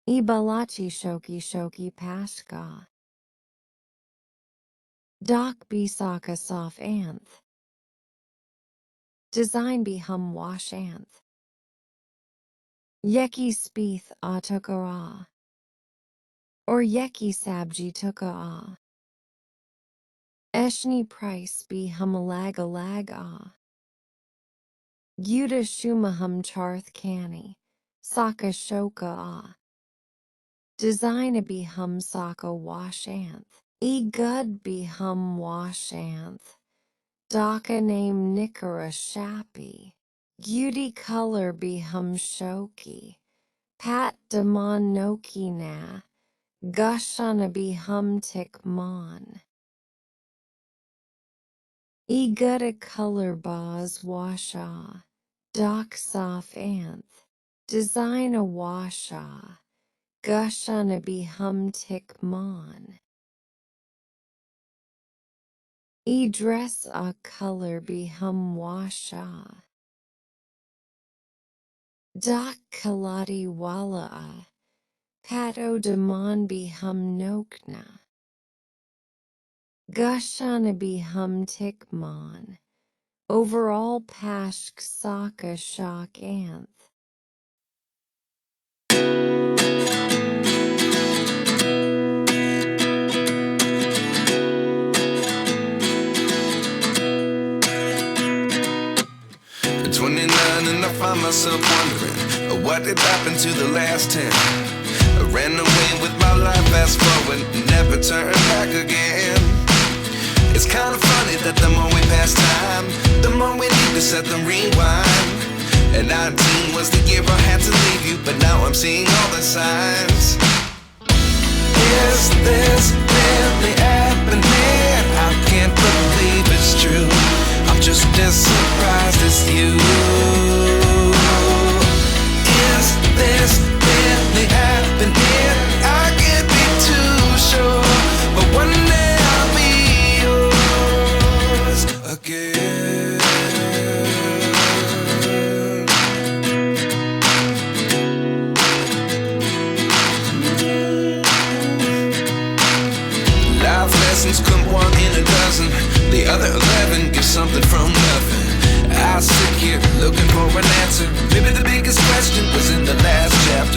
Balochi shoki shoki pashka. Doc be saka soft anth. Design be hum wash anth. Yeki speeth tukara. Or yeki sabji tuka. Eshni price be humalag alag Yuda shumahum charth canny. Saka shoka Design a be hum saka wash anth. Gud be hum wash anth. Daka name Nikara shappy. Beauty color be hum shoki. Pat damon noki na. Gushana be hum tik mon. Gutta color baz washa. Doc soft anth. Design a washa. Gushana be hum tik mon. Dress a color be hum washa. Doc kalati wala Pato damon be hum nokna. Gushana be hum tikmon. Overall pashk saka shock anth. At 29 and I find myself wondering what did happen to the last 10. I ran away with my life, fast forward, never turn back again. It's kind of funny that the more we pass time, the more we need to set the rewind. And 19 was the year I had to leave you, but now I'm seeing all the signs. Is this really happening? I can't believe it's true. I'm just as surprised as you. Is this really happening? I can't be too sure, but one day I'll be yours again. Life lessons come one in a dozen. The other 11 give something from nothing. I sit here looking for an answer. Maybe the biggest question was in the last chapter.